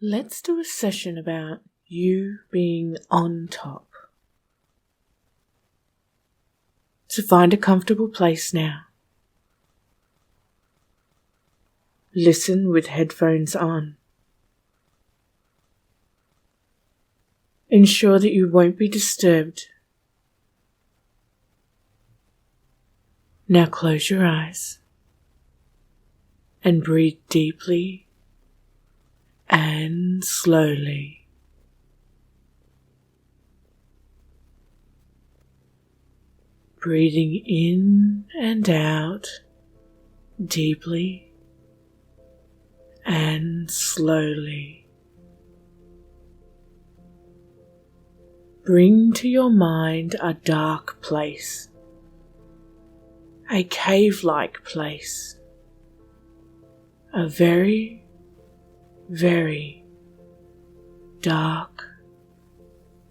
Let's do a session about you being on top. So find a comfortable place now. Listen with headphones on. Ensure that you won't be disturbed. Now close your eyes and breathe deeply and slowly. Breathing in and out deeply and slowly. Bring to your mind a dark place, a cave-like place, a very, very dark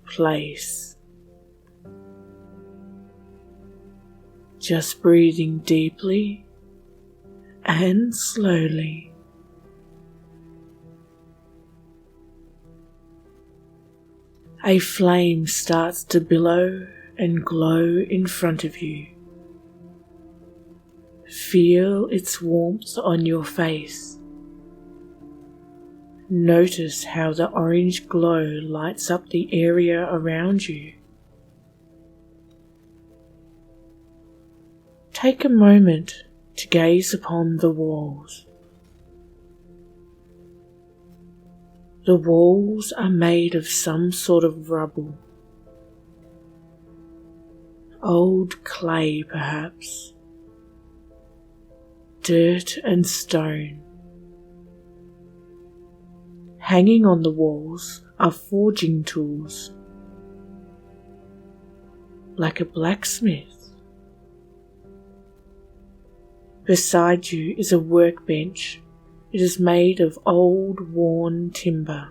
place. Just breathing deeply and slowly. A flame starts to billow and glow in front of you. Feel its warmth on your face. Notice how the orange glow lights up the area around you. Take a moment to gaze upon the walls. The walls are made of some sort of rubble. Old clay, perhaps. Dirt and stone. Hanging on the walls are forging tools, like a blacksmith. Beside you is a workbench. It is made of old, worn timber.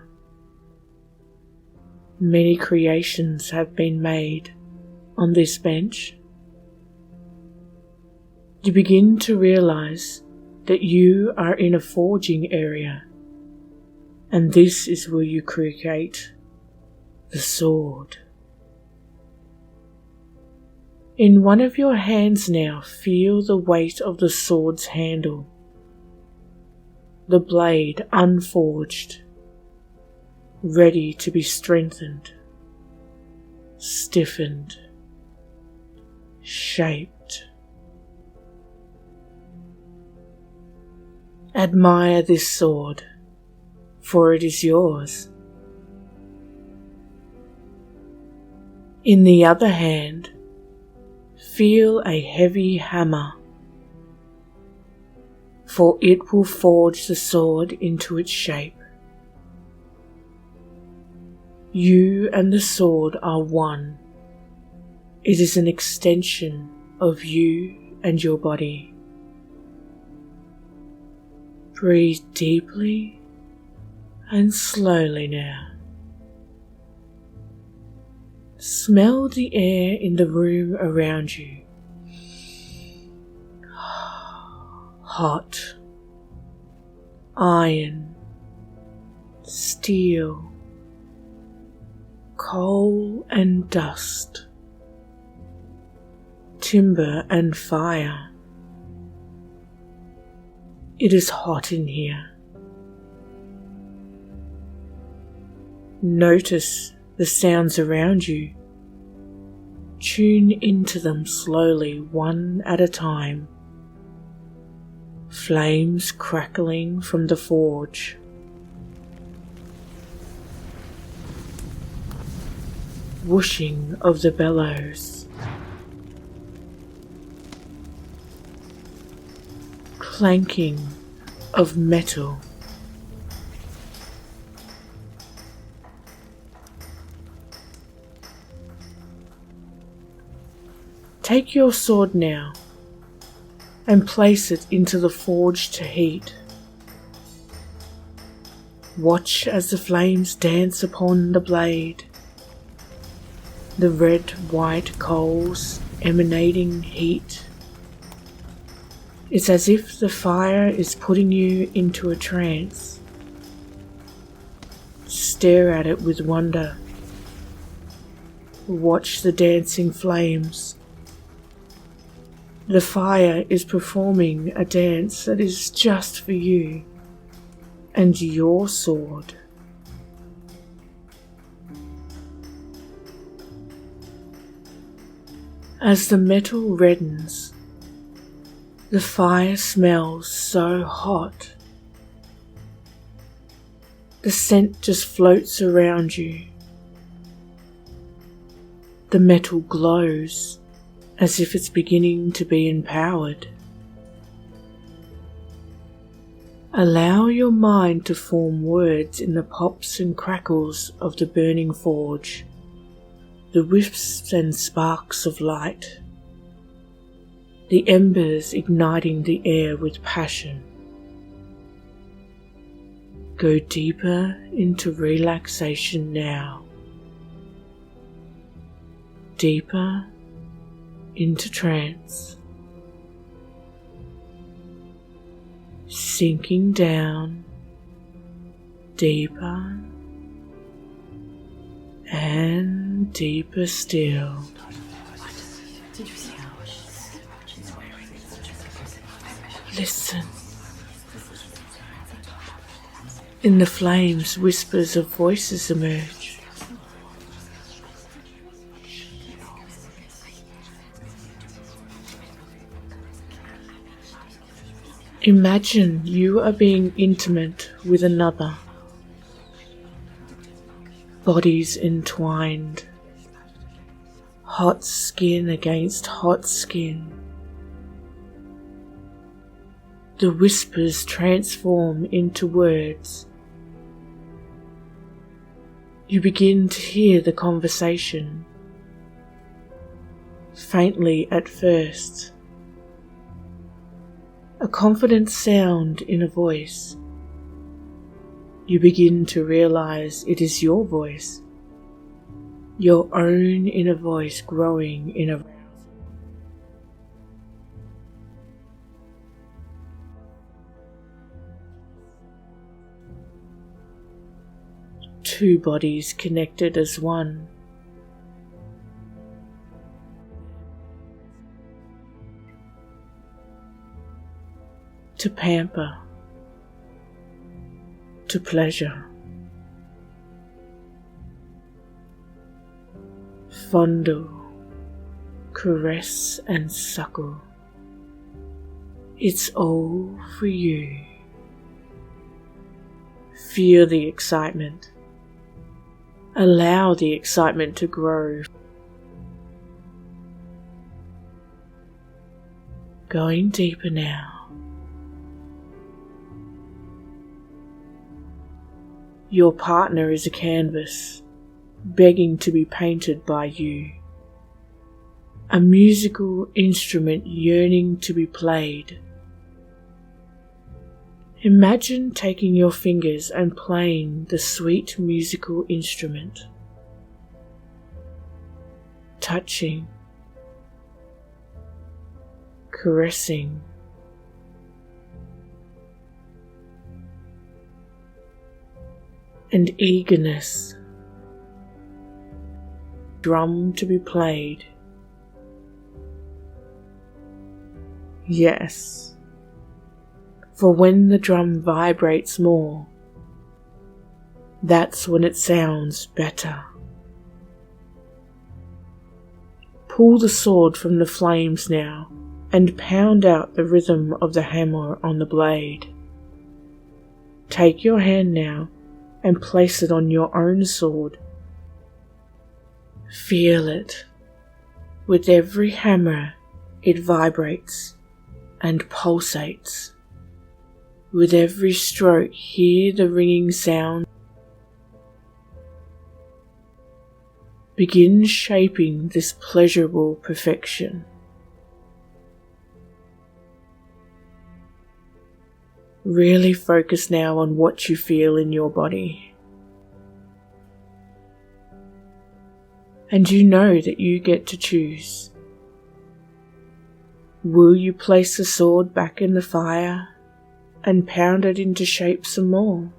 Many creations have been made on this bench. You begin to realize that you are in a forging area. And this is where you create the sword. In one of your hands now, feel the weight of the sword's handle. The blade unforged, ready to be strengthened, stiffened, shaped. Admire this sword, for it is yours. In the other hand, feel a heavy hammer, for it will forge the sword into its shape. You and the sword are one. It is an extension of you and your body. Breathe deeply and slowly now. Smell the air in the room around you. Hot, iron, steel, coal and dust, timber and fire. It is hot in here. Notice the sounds around you. Tune into them slowly, one at a time. Flames crackling from the forge. Whooshing of the bellows. Clanking of metal. Take your sword now and place it into the forge to heat. Watch as the flames dance upon the blade, the red-white coals emanating heat. It's as if the fire is putting you into a trance. Stare at it with wonder. Watch the dancing flames. The fire is performing a dance that is just for you and your sword. As the metal reddens, the fire smells so hot. The scent just floats around you. The metal glows as if it's beginning to be empowered. Allow your mind to form words in the pops and crackles of the burning forge, the wisps and sparks of light, the embers igniting the air with passion. Go deeper into relaxation now. Deeper into trance. Sinking down deeper and deeper still. Listen. In the flames, whispers of voices emerge. Imagine you are being intimate with another. Bodies entwined. Hot skin against hot skin. The whispers transform into words. You begin to hear the conversation, faintly at first. A confident sound in a voice. You begin to realize it is your voice, your own inner voice growing in a two bodies connected as one. To pamper, to pleasure, fondle, caress and suckle. It's all for you. Feel the excitement. Allow the excitement to grow. Going deeper now. Your partner is a canvas, begging to be painted by you. A musical instrument yearning to be played. Imagine taking your fingers and playing the sweet musical instrument. Touching, caressing, and eagerness. Drum to be played. Yes, for when the drum vibrates more, that's when it sounds better. Pull the sword from the flames now and pound out the rhythm of the hammer on the blade. Take your hand now and place it on your own sword. Feel it. With every hammer, it vibrates and pulsates. With every stroke, hear the ringing sound. Begin shaping this pleasurable perfection. Really focus now on what you feel in your body. And you know that you get to choose. Will you place the sword back in the fire and pound it into shape some more?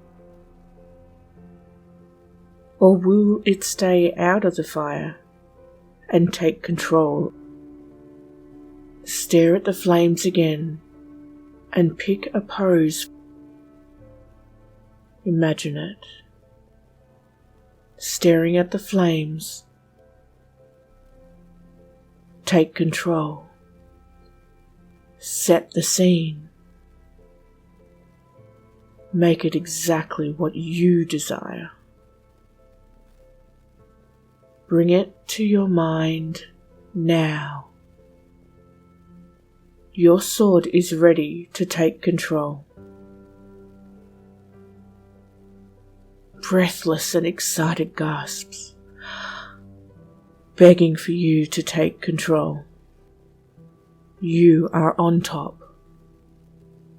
Or will it stay out of the fire and take control? Stare at the flames again and pick a pose. Imagine it. Staring at the flames. Take control. Set the scene. Make it exactly what you desire. Bring it to your mind now. Your sword is ready to take control. Breathless and excited gasps, begging for you to take control. You are on top,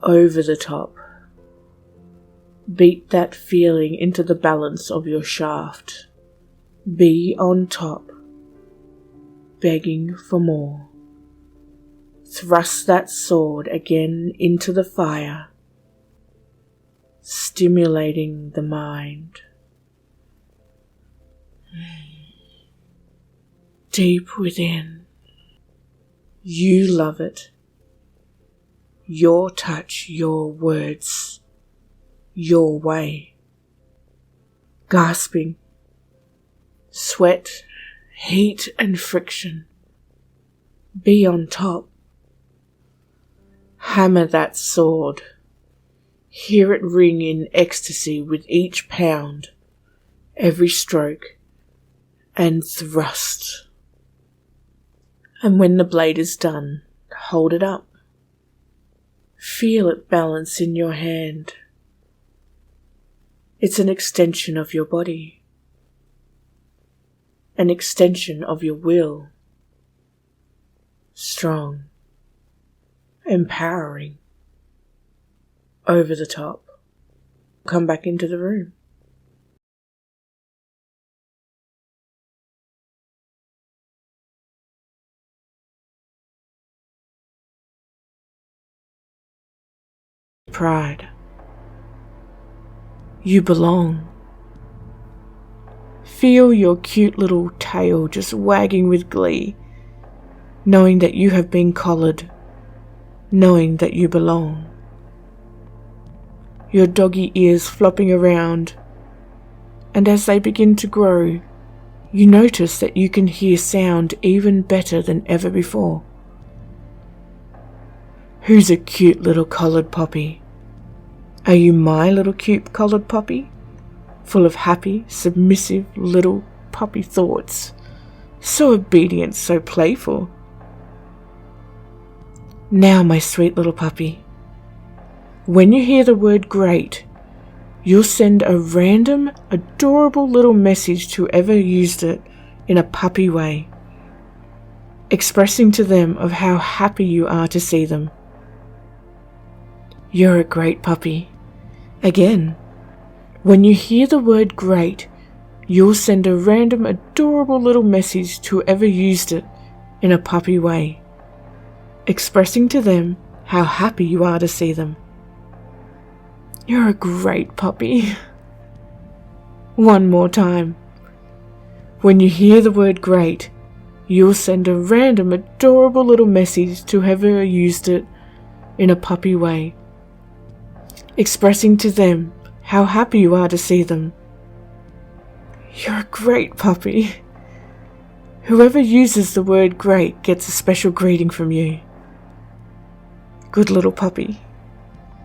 over the top. Beat that feeling into the balance of your shaft. Be on top, begging for more. Thrust that sword again into the fire, stimulating the mind. Deep within, you love it. Your touch, your words, your way. Gasping, sweat, heat and friction. Be on top. Hammer that sword. Hear it ring in ecstasy with each pound, every stroke, and thrust. And when the blade is done, hold it up. Feel it balance in your hand. It's an extension of your body, an extension of your will. Strong, empowering, over the top. Come back into the room. Pride. You belong. Feel your cute little tail just wagging with glee, knowing that you have been collared, knowing that you belong. Your doggy ears flopping around, and as they begin to grow, you notice that you can hear sound even better than ever before. Who's a cute little collared puppy? Are you my little cute collared puppy? Full of happy, submissive little puppy thoughts. So obedient, so playful. Now, my sweet little puppy, when you hear the word great, you'll send a random, adorable little message to whoever used it in a puppy way, expressing to them of how happy you are to see them. You're a great puppy. Again, when you hear the word great, you'll send a random, adorable little message to whoever used it in a puppy way, expressing to them how happy you are to see them. You're a great puppy. One more time. When you hear the word great, you'll send a random, adorable little message to whoever used it in a puppy way, expressing to them how happy you are to see them. You're a great puppy. Whoever uses the word great gets a special greeting from you. Good little puppy.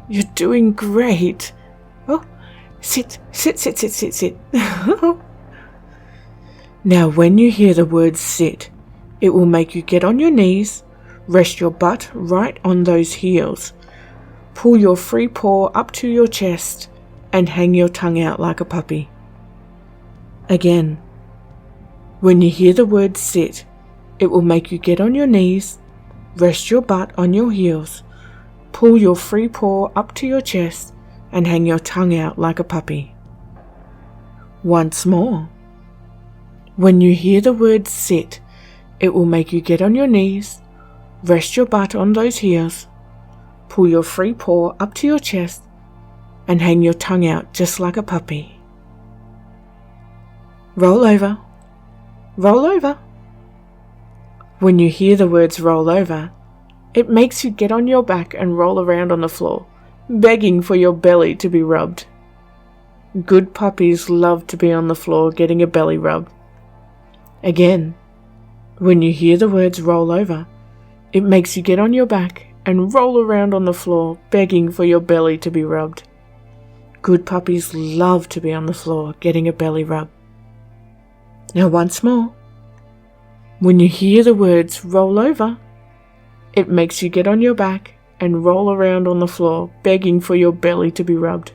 You're doing great. Oh, sit. Now, when you hear the word sit, it will make you get on your knees, rest your butt right on those heels, pull your free paw up to your chest, and hang your tongue out like a puppy. Again, when you hear the word sit, it will make you get on your knees, rest your butt on your heels, pull your free paw up to your chest, and hang your tongue out like a puppy. Once more. When you hear the word sit, it will make you get on your knees, rest your butt on those heels, pull your free paw up to your chest, and hang your tongue out just like a puppy. Roll over. Roll over. When you hear the words roll over, it makes you get on your back and roll around on the floor, begging for your belly to be rubbed. Good puppies love to be on the floor getting a belly rub. Again, when you hear the words roll over, it makes you get on your back and roll around on the floor, begging for your belly to be rubbed. Good puppies love to be on the floor getting a belly rub. Now once more. When you hear the words roll over, it makes you get on your back and roll around on the floor, begging for your belly to be rubbed.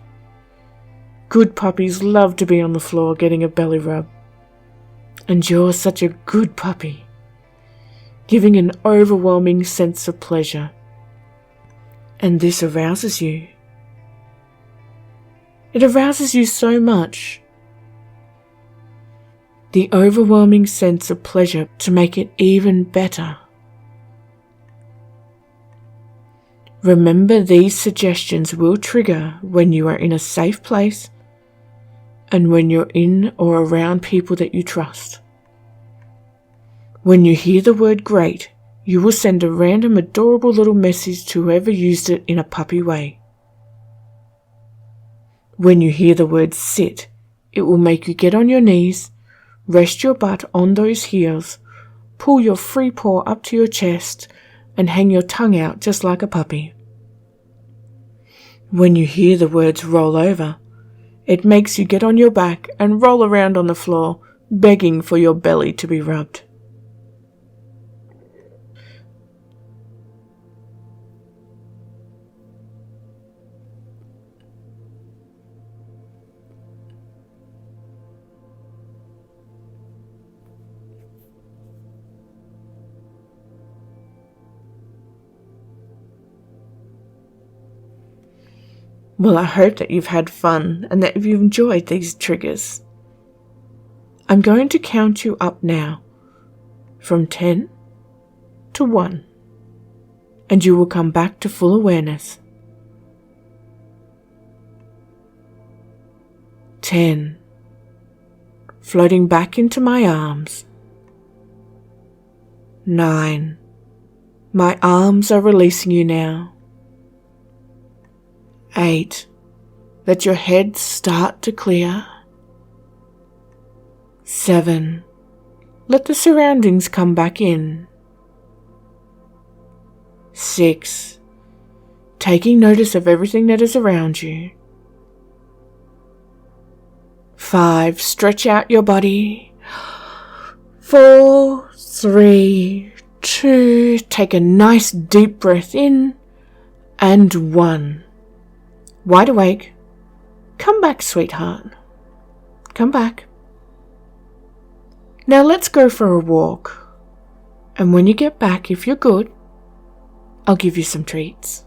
Good puppies love to be on the floor getting a belly rub. And you're such a good puppy, giving an overwhelming sense of pleasure. And this arouses you. It arouses you so much. The overwhelming sense of pleasure to make it even better. Remember, these suggestions will trigger when you are in a safe place and when you're in or around people that you trust. When you hear the word great, you will send a random adorable little message to whoever used it in a puppy way. When you hear the word sit, it will make you get on your knees, rest your butt on those heels, pull your free paw up to your chest, and hang your tongue out just like a puppy. When you hear the words roll over, it makes you get on your back and roll around on the floor, begging for your belly to be rubbed. Well, I hope that you've had fun and that you've enjoyed these triggers. I'm going to count you up now from 10 to 1, and you will come back to full awareness. 10. Floating back into my arms. 9. My arms are releasing you now. 8. Let your head start to clear. 7. Let the surroundings come back in. 6. Taking notice of everything that is around you. 5. Stretch out your body. 4, 3, 2. Take a nice deep breath in. And 1. Wide awake. Come back, sweetheart. Come back. Now let's go for a walk. And when you get back, if you're good, I'll give you some treats.